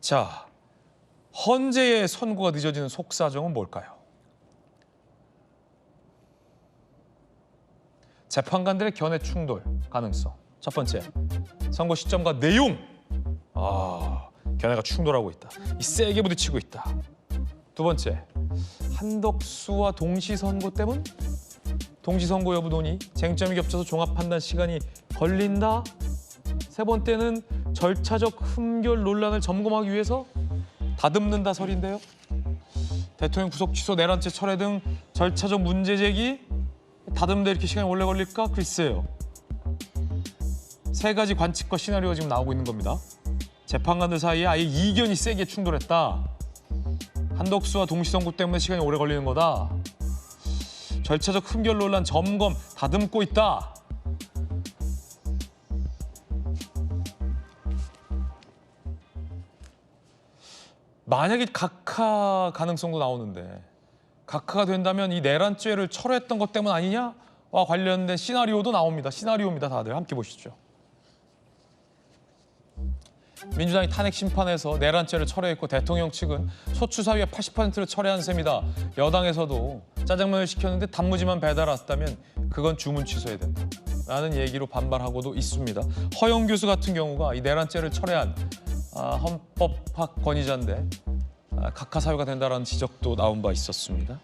자, 헌재의 선고가 늦어지는 속사정은 뭘까요? 재판관들의 견해 충돌 가능성. 첫 번째, 선고 시점과 내용. 견해가 충돌하고 있다. 세게 부딪히고 있다. 두 번째, 한덕수와 동시 선고 때문? 동시 선고 여부 논의, 쟁점이 겹쳐서 종합 판단 시간이 걸린다. 세 번째는 절차적 흠결 논란을 점검하기 위해서 다듬는다 설인데요. 대통령 구속 취소, 내란죄 철회 등 절차적 문제 제기, 다듬는데 이렇게 시간이 오래 걸릴까? 글쎄요. 세 가지 관측과 시나리오가 지금 나오고 있는 겁니다. 재판관들 사이에 아예 이견이 세게 충돌했다. 한덕수와 동시 선고 때문에 시간이 오래 걸리는 거다. 절차적 흠결 논란 점검 다듬고 있다. 만약에 각하 가능성도 나오는데 각하가 된다면 이 내란죄를 철회했던 것 때문 아니냐와 관련된 시나리오도 나옵니다. 시나리오입니다. 다들 함께 보시죠. 민주당이 탄핵 심판에서 내란죄를 철회했고 대통령 측은 소추 사유의 80%를 철회한 셈이다. 여당에서도 짜장면을 시켰는데 단무지만 배달 왔다면 그건 주문 취소해야 된다. 라는 얘기로 반발하고도 있습니다. 허영 교수 같은 경우가 이 내란죄를 철회한 헌법학 권위자인데 각하 사유가 된다라는 지적도 나온 바 있었습니다.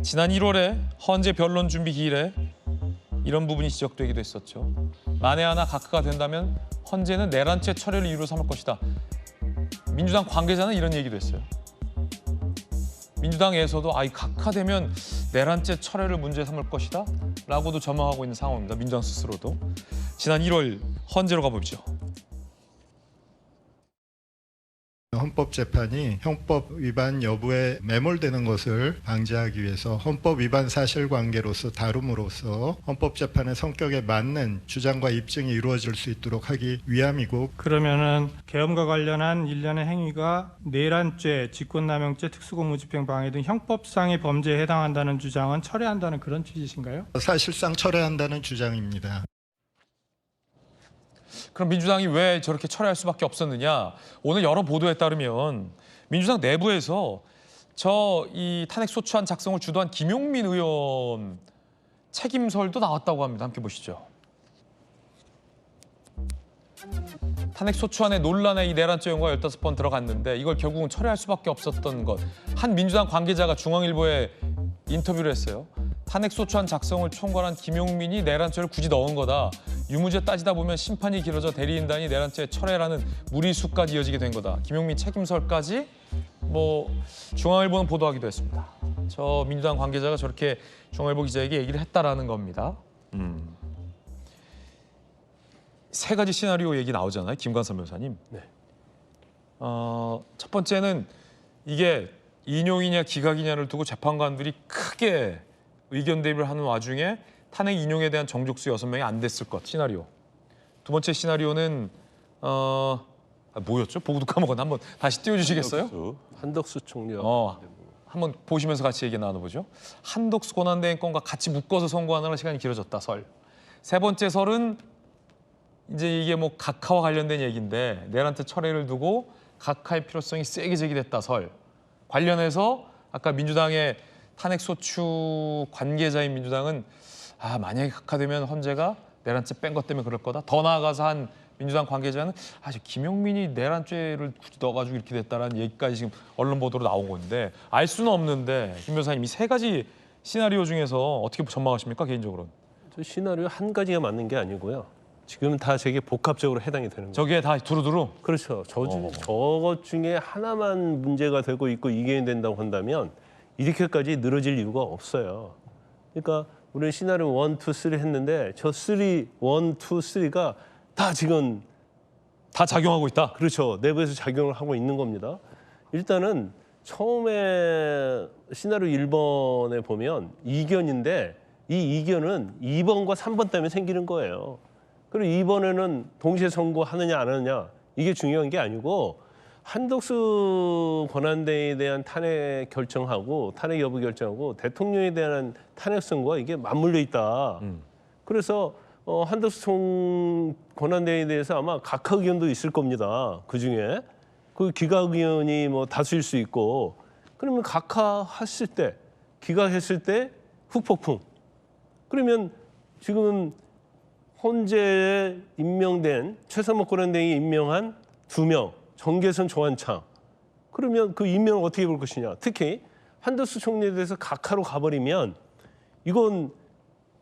지난 1월에 헌재 변론 준비 기일에 이런 부분이 지적되기도 했었죠. 만에 하나 각하가 된다면 헌재는 내란죄 철회를 이유로 삼을 것이다. 민주당 관계자는 이런 얘기도 했어요. 민주당에서도 이 각하되면 내란죄 철회를 문제 삼을 것이다 라고도 전망하고 있는 상황입니다. 민주당 스스로도. 지난 1월 헌재로 가보죠. 헌법재판이 형법 위반 여부에 매몰되는 것을 방지하기 위해서 헌법 위반 사실관계로서 다룸으로써 헌법재판의 성격에 맞는 주장과 입증이 이루어질 수 있도록 하기 위함이고, 그러면은 계엄과 관련한 일련의 행위가 내란죄, 직권남용죄, 특수공무집행 방해 등 형법상의 범죄에 해당한다는 주장은 철회한다는 그런 취지신가요? 사실상 철회한다는 주장입니다. 그럼 민주당이 왜 저렇게 철회할 수밖에 없었느냐? 오늘 여러 보도에 따르면 민주당 내부에서 이 탄핵 소추안 작성을 주도한 김용민 의원 책임설도 나왔다고 합니다. 함께 보시죠. 탄핵 소추안의 논란에 이 내란죄 용어가 15번 들어갔는데 이걸 결국은 철회할 수밖에 없었던 것. 한 민주당 관계자가 중앙일보에 인터뷰를 했어요. 탄핵 소추안 작성을 총괄한 김용민이 내란죄를 굳이 넣은 거다. 유무죄 따지다 보면 심판이 길어져 대리인단이 내란죄 철회라는 무리수까지 이어지게 된 거다. 김용민 책임설까지 중앙일보는 보도하기도 했습니다. 저 민주당 관계자가 저렇게 중앙일보 기자에게 얘기를 했다라는 겁니다. 세 가지 시나리오 얘기 나오잖아요. 김관선 변호사님. 네. 첫 번째는 이게 인용이냐 기각이냐를 두고 재판관들이 크게 의견 대립을 하는 와중에 탄핵 인용에 대한 정족수 6명이 안 됐을 것 시나리오. 두 번째 시나리오는 뭐였죠? 보고도 까먹었나? 한번 다시 띄워주시겠어요? 한덕수 총리. 한번 보시면서 같이 얘기 나눠보죠. 한덕수 권한대행 건과 같이 묶어서 선고하느라 시간이 길어졌다 설. 세 번째 설은 이제 이게 각하와 관련된 얘기인데 내란죄 철회를 두고 각하의 필요성이 세게 제기됐다 설. 관련해서 아까 민주당의 탄핵 소추 관계자인 민주당은 만약에 각하되면 헌재가 내란죄 뺀 것 때문에 그럴 거다. 더 나아가서 한 민주당 관계자는 김용민이 내란죄를 굳이 넣어가지고 이렇게 됐다라는 얘기까지 지금 언론 보도로 나온 건데 알 수는 없는데 김 변호사님 이 세 가지 시나리오 중에서 어떻게 전망하십니까 개인적으로는? 저 시나리오 한 가지가 맞는 게 아니고요. 지금 다 저게 복합적으로 해당이 되는 거예요. 저게 다 두루두루? 그렇죠. 저것 중에 하나만 문제가 되고 있고 이게 된다고 한다면 이렇게까지 늘어질 이유가 없어요. 그러니까 우리는 시나리오 1, 2, 3 했는데 저 1, 2, 3가 다 지금 다 작용하고 있다? 그렇죠. 내부에서 작용을 하고 있는 겁니다. 일단은 처음에 시나리오 1번에 보면 이견인데 이 이견은 2번과 3번 때문에 생기는 거예요. 그리고 2번에는 동시에 선고하느냐 안 하느냐 이게 중요한 게 아니고 한덕수 권한대행에 대한 탄핵 결정하고 탄핵 여부 결정하고 대통령에 대한 탄핵 선고가 이게 맞물려 있다. 그래서 한덕수 총 권한대행에 대해서 아마 각하 의견도 있을 겁니다. 그 중에 그 기각 의원이 뭐 다수일 수 있고 그러면 각하했을 때 기각했을 때 후폭풍. 그러면 지금 헌재에 임명된 최상목 권한대행이 임명한 2명 정계선 조한창. 그러면 그 임명을 어떻게 볼 것이냐. 특히 한덕수 총리에 대해서 각하로 가버리면 이건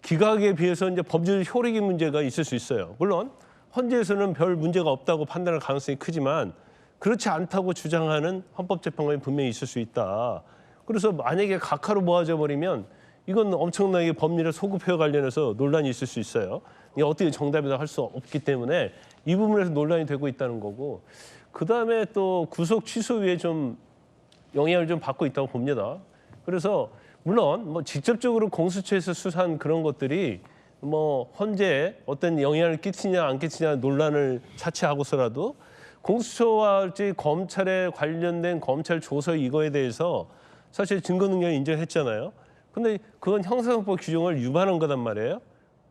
기각에 비해서 이제 법률 효력의 문제가 있을 수 있어요. 물론 헌재에서는 별 문제가 없다고 판단할 가능성이 크지만 그렇지 않다고 주장하는 헌법재판관이 분명히 있을 수 있다. 그래서 만약에 각하로 모아져 버리면 이건 엄청나게 법률의 소급효와 관련해서 논란이 있을 수 있어요. 이게 어떻게 정답이다 할 수 없기 때문에 이 부분에서 논란이 되고 있다는 거고 그다음에 또 구속 취소에 좀 영향을 좀 받고 있다고 봅니다. 그래서 물론 뭐 직접적으로 공수처에서 수사한 그런 것들이 뭐 헌재에 어떤 영향을 끼치냐 안 끼치냐 논란을 차치하고서라도 공수처와 검찰에 관련된 검찰 조서 이거에 대해서 사실 증거 능력을 인정했잖아요. 근데 그건 형사소송법 규정을 위반한 거단 말이에요.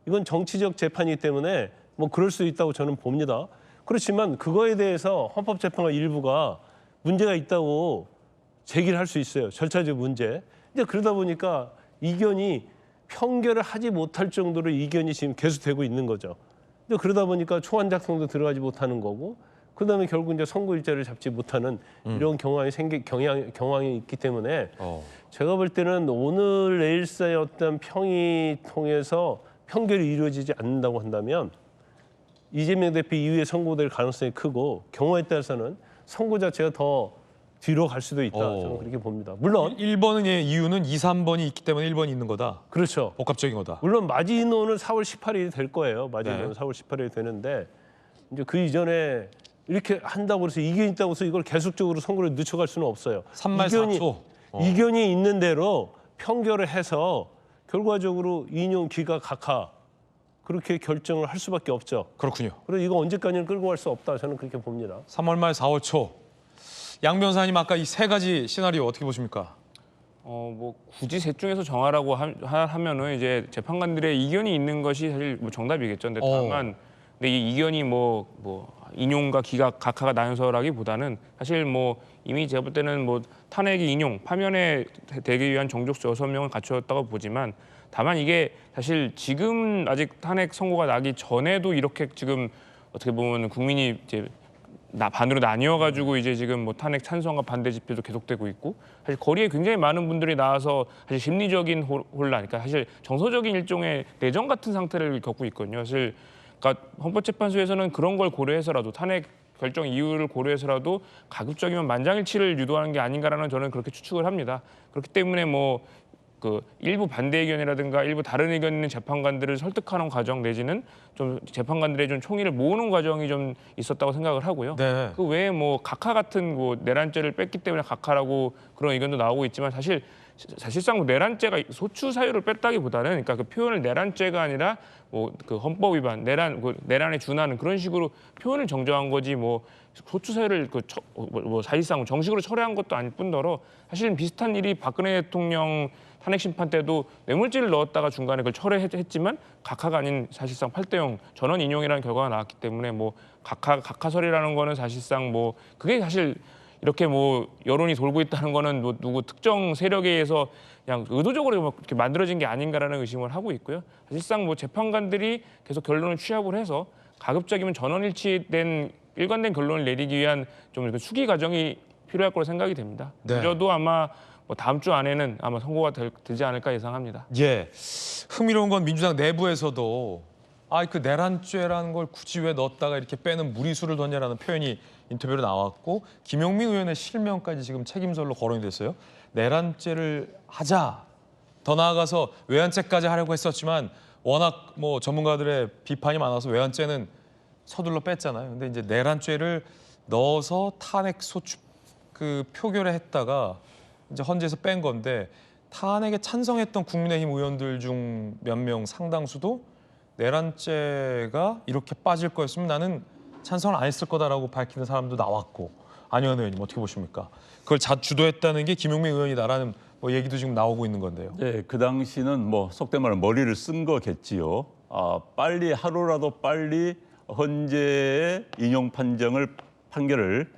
이건 정치적 재판이기 때문에 뭐 그럴 수 있다고 저는 봅니다. 그렇지만 그거에 대해서 헌법재판관 일부가 문제가 있다고 제기를 할 수 있어요. 절차적 문제. 이제 그러다 보니까 이견이 평결을 하지 못할 정도로 이견이 지금 계속되고 있는 거죠. 근데 그러다 보니까 초안 작성도 들어가지 못하는 거고 그다음에 결국 이제 선고 일자를 잡지 못하는 이런 경향이 있기 때문에 제가 볼 때는 오늘 내일 사이의 어떤 평의 통해서 평결이 이루어지지 않는다고 한다면 이재명 대표 이후에 선고될 가능성이 크고 경우에 따라서는 선고 자체가 더 뒤로 갈 수도 있다. 저는 그렇게 봅니다. 물론 1번의 이유는 2, 3번이 있기 때문에 1번이 있는 거다. 그렇죠. 복합적인 거다. 물론 마지노는 4월 18일이 될 거예요. 마지노는 네. 4월 18일이 되는데 이제 그 이전에 이렇게 한다고 해서 이견이 있다고 해서 이걸 계속적으로 선고를 늦춰갈 수는 없어요. 3말 4초. 이견이 있는 대로 평결을 해서 결과적으로 인용 기각 각하 그렇게 결정을 할 수밖에 없죠. 그렇군요. 그래서 이거 언제까지는 끌고 갈 수 없다. 저는 그렇게 봅니다. 3월 말 4월 초. 양 변호사님 아까 이 세 가지 시나리오 어떻게 보십니까? 뭐 굳이 셋 중에서 정하라고 하면은 이제 재판관들의 이견이 있는 것이 사실 뭐 정답이겠죠. 근데 다만 근데 이 이견이 뭐 인용과 기각 각하가 나눠서라기보다는 사실 뭐 이미 제가 볼 때는 뭐 탄핵이 인용 파면에 되기 위한 정족수 6명을 갖추었다고 보지만 다만 이게 사실 지금 아직 탄핵 선고가 나기 전에도 이렇게 지금 어떻게 보면 국민이 이제 반으로 나뉘어가지고 이제 지금 뭐 탄핵 찬성과 반대 집회도 계속되고 있고 사실 거리에 굉장히 많은 분들이 나와서 사실 심리적인 혼란, 그러니까 사실 정서적인 일종의 내정 같은 상태를 겪고 있거든요. 사실 그러니까 헌법재판소에서는 그런 걸 고려해서라도 탄핵 결정 이유를 고려해서라도 가급적이면 만장일치를 유도하는 게 아닌가라는 저는 그렇게 추측을 합니다. 그렇기 때문에 뭐 그 일부 반대 의견이라든가 일부 다른 의견 있는 재판관들을 설득하는 과정 내지는 좀 재판관들의 좀 총의를 모으는 과정이 좀 있었다고 생각을 하고요. 네. 그 외에 뭐 각하 같은 뭐 내란죄를 뺐기 때문에 각하라고 그런 의견도 나오고 있지만 사실상 뭐 내란죄가 소추 사유를 뺐다기보다는 그러니까 그 표현을 내란죄가 아니라 뭐 그 헌법 위반 내란에 준하는 그런 식으로 표현을 정정한 거지 뭐 소추 사유를 뭐 사실상 정식으로 철회한 것도 아닐 뿐더러 사실은 비슷한 일이 박근혜 대통령 탄핵 심판 때도 뇌물죄를 넣었다가 중간에 그걸 철회했지만 각하가 아닌 사실상 8대0 전원 인용이라는 결과가 나왔기 때문에 뭐 각하설이라는 거는 사실상 뭐 그게 사실 이렇게 뭐 여론이 돌고 있다는 거는 뭐 누구 특정 세력에 의해서 그냥 의도적으로 이렇게 만들어진 게 아닌가라는 의심을 하고 있고요. 사실상 뭐 재판관들이 계속 결론을 취합을 해서 가급적이면 전원일치된 일관된 결론을 내리기 위한 좀 수기 과정이 필요할 거로 생각이 됩니다. 네. 저도 아마 뭐 다음 주 안에는 아마 선고가 되지 않을까 예상합니다. 예. 흥미로운 건 민주당 내부에서도 그 내란죄라는 걸 굳이 왜 넣었다가 이렇게 빼는 무리수를 뒀냐라는 표현이 인터뷰로 나왔고 김용민 의원의 실명까지 지금 책임설로 거론이 됐어요. 내란죄를 하자. 더 나아가서 외환죄까지 하려고 했었지만 워낙 뭐 전문가들의 비판이 많아서 외환죄는 서둘러 뺐잖아요. 근데 이제 내란죄를 넣어서 탄핵 소추 그 표결에 했다가 이제 헌재에서 뺀 건데 탄핵에 찬성했던 국민의힘 의원들 중 몇 명 상당수도 내란죄가 이렇게 빠질 거였으면 나는 찬성을 안 했을 거다라고 밝히는 사람도 나왔고 안효한 의원님 어떻게 보십니까? 그걸 주도했다는 게 김용민 의원이다라는 뭐 얘기도 지금 나오고 있는 건데요. 네, 그 당시는 뭐 속된 말로 머리를 쓴 거겠지요. 빨리 하루라도 빨리 헌재의 인용 판결을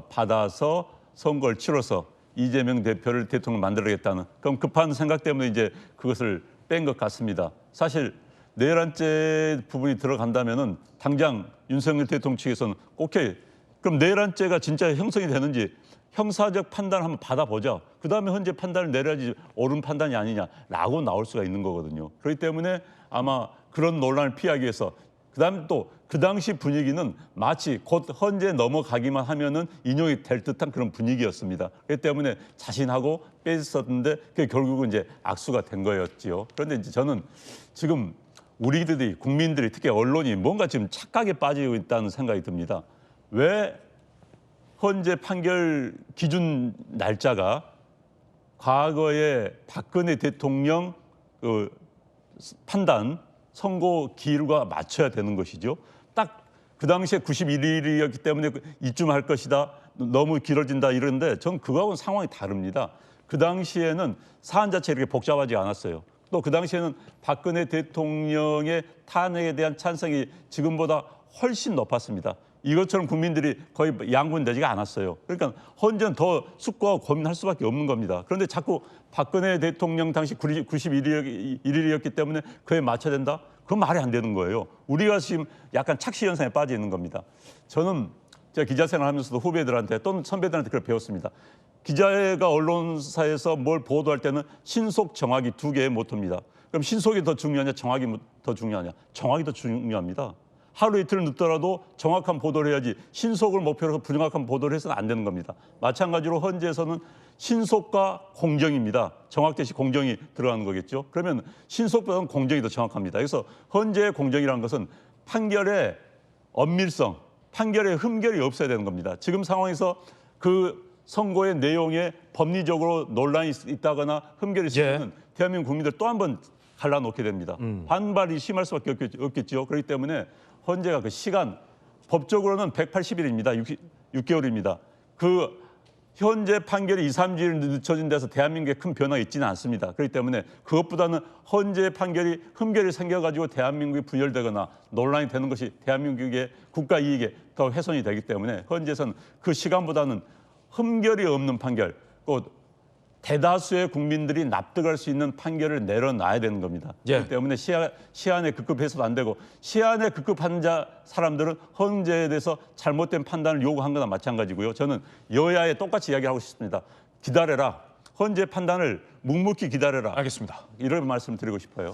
받아서 선거를 치러서 이재명 대표를 대통령 만들어야겠다는 그럼 급한 생각 때문에 이제 그것을 뺀 것 같습니다. 사실 내란죄 부분이 들어간다면은 당장 윤석열 대통령 측에서는 오케이 그럼 내란죄가 진짜 형성이 되는지 형사적 판단을 한번 받아보자. 그다음에 헌재 판단을 내려야지 옳은 판단이 아니냐라고 나올 수가 있는 거거든요. 그렇기 때문에 아마 그런 논란을 피하기 위해서 그다음에 또 그 당시 분위기는 마치 곧 헌재 넘어가기만 하면은 인용이 될 듯한 그런 분위기였습니다. 그렇기 때문에 자신하고 뺐었는데 그게 결국은 이제 악수가 된 거였지요. 그런데 이제 저는 지금 우리들이 국민들이 특히 언론이 뭔가 지금 착각에 빠지고 있다는 생각이 듭니다. 왜 헌재 판결 기준 날짜가 과거에 박근혜 대통령 그 판단 선고 기일과 맞춰야 되는 것이죠. 딱 그 당시에 91일이었기 때문에 이쯤 할 것이다. 너무 길어진다 이러는데 전 그거하고는 상황이 다릅니다. 그 당시에는 사안 자체 이렇게 복잡하지 않았어요. 또 그 당시에는 박근혜 대통령의 탄핵에 대한 찬성이 지금보다 훨씬 높았습니다. 이것처럼 국민들이 거의 양분되지가 않았어요. 그러니까 헌재는 더 숙고하고 고민할 수밖에 없는 겁니다. 그런데 자꾸 박근혜 대통령 당시 91일이었기 때문에 그에 맞춰야 된다? 그건 말이 안 되는 거예요. 우리가 지금 약간 착시 현상에 빠져 있는 겁니다. 저는 제가 기자 생활하면서도 후배들한테 또는 선배들한테 그걸 배웠습니다. 기자가 언론사에서 뭘 보도할 때는 신속, 정확이 두 개의 모토입니다. 그럼 신속이 더 중요하냐, 정확이 더 중요하냐? 정확이 더 중요합니다. 하루 이틀 늦더라도 정확한 보도를 해야지 신속을 목표로 해서 부정확한 보도를 해서는 안 되는 겁니다. 마찬가지로 헌재에서는 신속과 공정입니다. 정확 대신 공정이 들어가는 거겠죠. 그러면 신속보다는 공정이 더 정확합니다. 그래서 헌재의 공정이라는 것은 판결의 엄밀성, 판결의 흠결이 없어야 되는 겁니다. 지금 상황에서 그 선고의 내용에 법리적으로 논란이 있다거나 흠결이 있으면 대한민국 국민들 또 한 번 갈라놓게 됩니다. 반발이 심할 수밖에 없겠죠. 그렇기 때문에 헌재가 그 시간 법적으로는 180일입니다. 6개월입니다. 그 현재 판결이 2, 3주일 늦춰진 데서 대한민국에 큰 변화가 있지는 않습니다. 그렇기 때문에 그것보다는 헌재 판결이 흠결이 생겨가지고 대한민국이 분열되거나 논란이 되는 것이 대한민국의 국가 이익에 더 훼손이 되기 때문에 헌재에서는 그 시간보다는 흠결이 없는 판결, 곧 대다수의 국민들이 납득할 수 있는 판결을 내려놔야 되는 겁니다. 그렇기 때문에 시한에 급급해서도 안 되고 시한에 급급한 사람들은 헌재에 대해서 잘못된 판단을 요구한 거나 마찬가지고요. 저는 여야에 똑같이 이야기하고 싶습니다. 기다려라. 헌재 판단을 묵묵히 기다려라. 알겠습니다. 이런 말씀 드리고 싶어요.